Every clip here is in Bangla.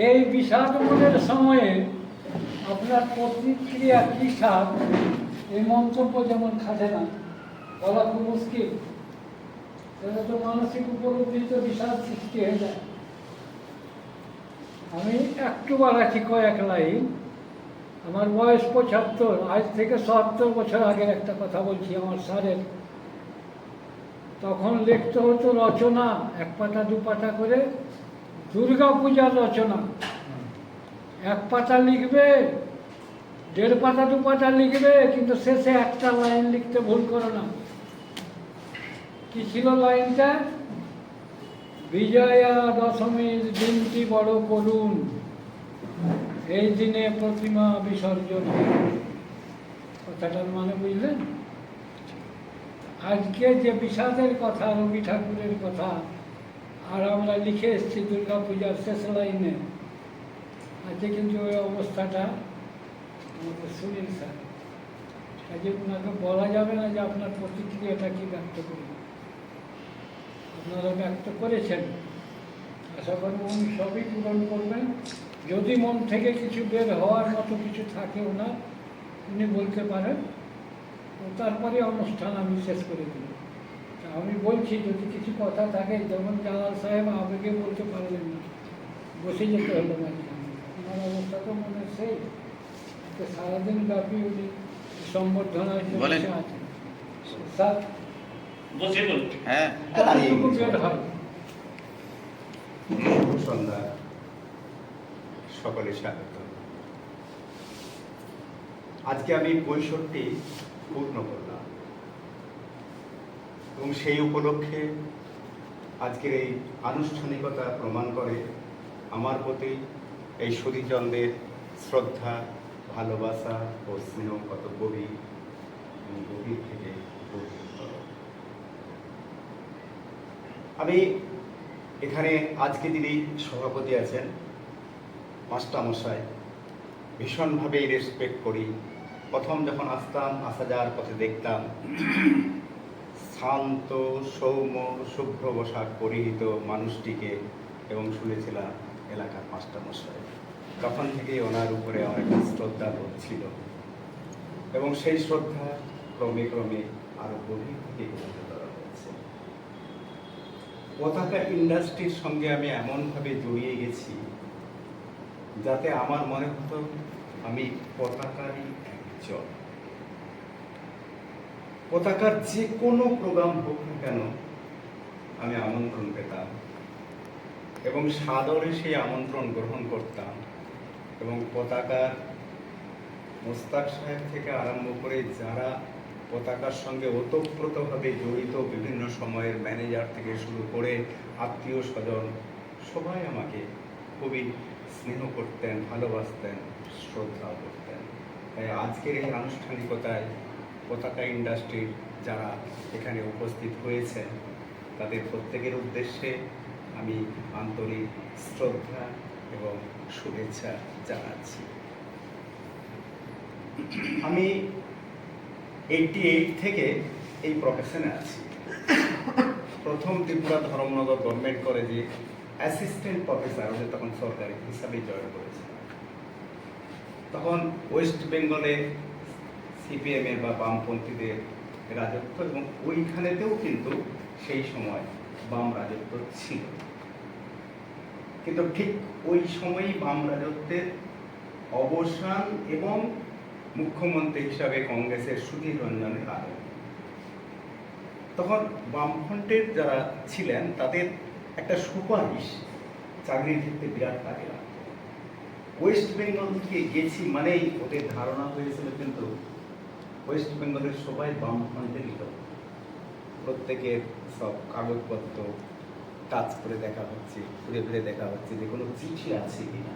এই বিষাদ মনের সময়ে আপনার প্রতিক্রিয়া কী সাপ, এই মন্তব্য যেমন খাটে না, বলা খুব মুশকিল। সেটা তো মানসিক উপলব্ধিতে বিষাদ সৃষ্টি হয়ে যায়। আমি একটু বাড়াচ্ছি কয়েক লাইন। আমার বয়স ৭৫, আজ থেকে ৭০ বছর আগের একটা কথা বলছি। আমার স্যারের তখন লিখতে হতো রচনা, এক পাতা দু পাতা করে, দুর্গা পূজার রচনা। এক পাতা লিখবে, ১.৫ পাতা ২ পাতা লিখবে, কিন্তু শেষে একটা লাইন লিখতে ভুল করো না। কি ছিল লাইনটা? বিজয়া দশমীর দিনটি বড় করুণ, এই দিনে প্রতিমা বিসর্জন। কথাটার মানে বুঝলেন? আজকে যে বিষাদের কথা, রবি ঠাকুরের কথা, আর আমরা লিখে এসেছি দুর্গা পূজার শেষ লাইনে, আজকে কিন্তু ওই অবস্থাটা আমাদের সুনীল স্যার। কাজে ওনাকে বলা যাবে না যে আপনার প্রতিক্রিয়াটা কি ব্যক্ত করবেন। আপনারা ব্যক্ত করেছেন, আশা করি উনি সবই পূরণ করবেন। যদি মন থেকে কিছু বের হওয়ার মতো কিছু থাকে ওনার, উনি বলতে পারেন, তারপরে অনুষ্ঠান আমি শেষ করে দিই। আমি বলছি, যদি কিছু কথা থাকে, যেমন জালাল সাহেব আবেগে বলতে পারলেন না, বসে যেতে হলো মাঝখানে। ওনার অবস্থা তো মনে সেই সারাদিন ব্যাপী উনি সম্বর্ধনায় বসে আছেন। স্যার বের হয়। সন্ধ্যা, সকলে স্বাগত। আজকে আমি ৬৫ পূর্ণ করলাম এবং সেই উপলক্ষে আজকের এই আনুষ্ঠানিকতা প্রমাণ করে আমার প্রতি এই সুধীচন্দ্রের শ্রদ্ধা, ভালোবাসা ও স্নেহ কত গভীর এবং গভীর থেকে গভীরতর। আমি এখানে আজকে যিনি সভাপতি আছেন, মাস্টারমশাই, ভীষণভাবেই রেসপেক্ট করি। প্রথম যখন আসতাম, আসা যাওয়ার পথে দেখতাম শান্ত, সৌম্য, শুভ্র পোশাক পরিহিত মানুষটিকে, এবং শুনেছিলাম এলাকার মাস্টারমশাই। তখন থেকেই ওনার উপরে আমার একটা শ্রদ্ধা বোধ ছিল এবং সেই শ্রদ্ধা ক্রমে ক্রমে আরো গভীর থেকে গভীরতর হয়েছে। পতাকা ইন্ডাস্ট্রির সঙ্গে আমি এমনভাবে জড়িয়ে গেছি যাতে আমার মনে হতো আমি পতাকারই একজন। পতাকার যে কোনো প্রোগ্রাম হোক না কেন আমি আমন্ত্রণ পেতাম এবং সাদরে সেই আমন্ত্রণ গ্রহণ করতাম। এবং পতাকার মোস্তাক সাহেব থেকে আরম্ভ করে যারা পতাকার সঙ্গে ওতপ্রোতভাবে জড়িত, বিভিন্ন সময়ের ম্যানেজার থেকে শুরু করে আত্মীয় স্বজন, সবাই আমাকে খুবই স্নেহ করতেন, ভালোবাসতেন, শ্রদ্ধা করতেন। তাই আজকের এই আনুষ্ঠানিকতায় পতাকা ইন্ডাস্ট্রির যারা এখানে উপস্থিত হয়েছেন তাদের প্রত্যেকের উদ্দেশ্যে আমি আন্তরিক শ্রদ্ধা এবং শুভেচ্ছা জানাচ্ছি। আমি 88 থেকে এই প্রফেশনে আছি। প্রথম ত্রিপুরা ধর্মনগর গভর্নমেন্ট কলেজে অ্যাসিস্ট্যান্ট প্রফেসর, তখন সরকারি হিসাবে জয়েন করেছিলাম। তখন ওয়েস্ট বেঙ্গলে সিপিএমের বা বামপন্থীদের রাজত্ব, এবং ওইখানেতেও কিন্তু সেই সময় বাম রাজত্ব ছিল। কিন্তু ঠিক ওই সময়ই বাম রাজত্বের অবসান এবং মুখ্যমন্ত্রী হিসাবে কংগ্রেসের সুধীর রঞ্জনের আগমন। তখন বামফ্রন্টের যারা ছিলেন তাদের একটা সুপারিশ চাকরির ক্ষেত্রে বিরাট কাজে লাগত। ওয়েস্ট বেঙ্গল থেকে গেছি মানেই ওদের ধারণা হয়েছিল কিন্তু ওয়েস্ট বেঙ্গলের সবাই বামফ্রন্টেরই লোক। প্রত্যেকের সব কাগজপত্র টাচ করে দেখা হচ্ছে, ঘুরে ঘুরে দেখা হচ্ছে যে কোনো চিঠি আছে কিনা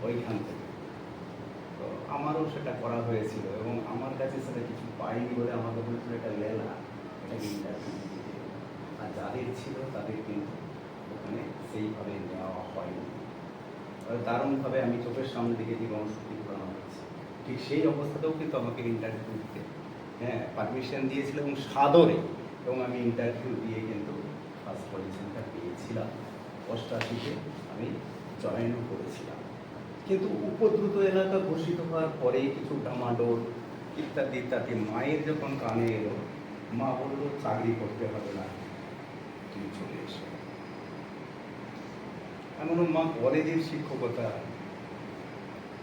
ওইখান থেকে। তো আমারও সেটা করা হয়েছিল এবং আমার কাছে সেটা কিছু পাইনি বলে আমাকে বলেছিল এটা লেলা, এটাকে ইন্টারভিউ দিতে। আর যাদের ছিল তাদের কিন্তু ওখানে সেইভাবে নেওয়া হয়নি। দারুণভাবে আমি চোখের সামনে দেখেছি গণশুদ্ধি করানো হচ্ছে। ঠিক সেই অবস্থাতেও কিন্তু আমাকে ইন্টারভিউ দিতে পারমিশন দিয়েছিল এবং সাদরে, এবং আমি ইন্টারভিউ দিয়ে কিন্তু ফার্স্ট পজিশনটা পেয়েছিলাম। 88-তে আমি জয়েনও করেছিলাম, কিন্তু উপদ্রুত এলাকা ঘোষিত হওয়ার পরে কিছু ডামাডোল ইত্যাদি ইত্যাদি মায়ের যখন কানে এলো, মা বললো চাকরি করতে হবে না, তুমি চলে এসো। এমনও মা কলেজের শিক্ষকতা,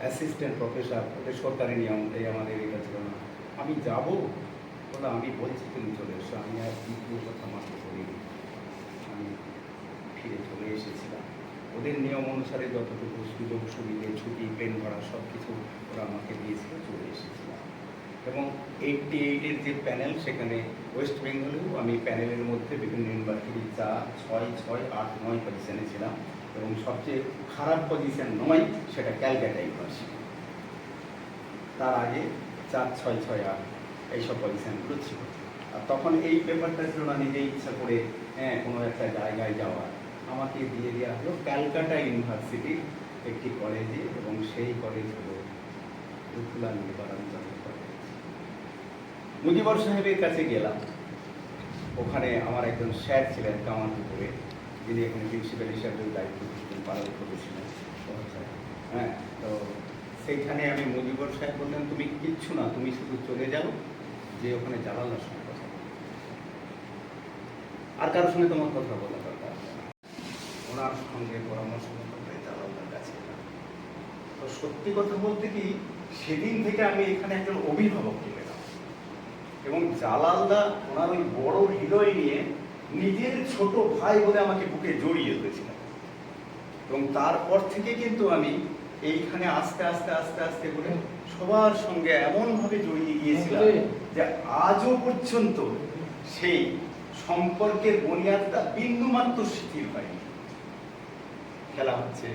অ্যাসিস্ট্যান্ট প্রফেসর, ওদের সরকারি নিয়ম, এই আমাদের এটা ছিল না। আমি যাব বলে আমি বলছি তুমি চলে এসো, আমি আর দ্বিতীয় কথা মাত্র করিনি, আমি ফিরে চলে এসেছিলাম। ওদের নিয়ম অনুসারে যতটুকু সুযোগ সুবিধে, ছুটি, প্লেন ভাড়া সব কিছু ওরা আমাকে দিয়েছিল, চলে এসেছিলাম। এবং 88-এর যে প্যানেল, সেখানে ওয়েস্ট বেঙ্গলেও আমি প্যানেলের মধ্যে বিভিন্ন ইউনিভার্সিটি 4, 6, 6, 8, 9 পজিশনে ছিলাম, এবং সবচেয়ে খারাপ পজিশন 9 সেটা ক্যালকাটা ইউনিভার্সিটি। তার আগে 4, 6, 6, 8 এইসব পজিশনগুলো ছিল। আর তখন এই পেপারটা ছিল না নিজে ইচ্ছা করে কোনো একটা জায়গায় যাওয়া, আমাকে দিয়ে দেওয়া হলো ক্যালকাটা ইউনিভার্সিটির একটি কলেজে, এবং সেই কলেজ হলো রুহুল নিবারণ চন্দ্র কলেজ। মুজিবর সাহেবের কাছে গেলাম, ওখানে আমার একজন স্যার ছিলেন কামারপুকুরে, যিনি এখানে প্রিন্সিপাল হিসাবে দায়িত্ব পালন করেছিলেন। হ্যাঁ, তো সেইখানে আমি মুজিবর সাহেব বললেন, তুমি কিচ্ছু না, তুমি শুধু চলে যাও, যে ওখানে জালালদার সঙ্গে কথা বলো, আর কারোর সঙ্গে তোমার কথা বলা দরকার, ওনার সঙ্গে পরামর্শ করতে জালালদার কাছে গেলাম। তো সত্যি কথা বলতে কি, সেদিন থেকে আমি এখানে একজন অভিভাবক পেলাম, এবং জালালদা ওনার ওই বড় হৃদয় নিয়ে নিজের ছোট ভাই বলে আমাকে বুকে জড়িয়ে ধরেছিলেন। এবং তারপর থেকে কিন্তু আমি এইখানে আস্তে আস্তে আস্তে আস্তে করে সবার সঙ্গে এমনভাবে জড়িয়ে গিয়েছিলাম যে আজও পর্যন্ত সেই সম্পর্কের বুনিয়াদটা বিন্দুমাত্র শিথিল হয়নি। খেলা হচ্ছে,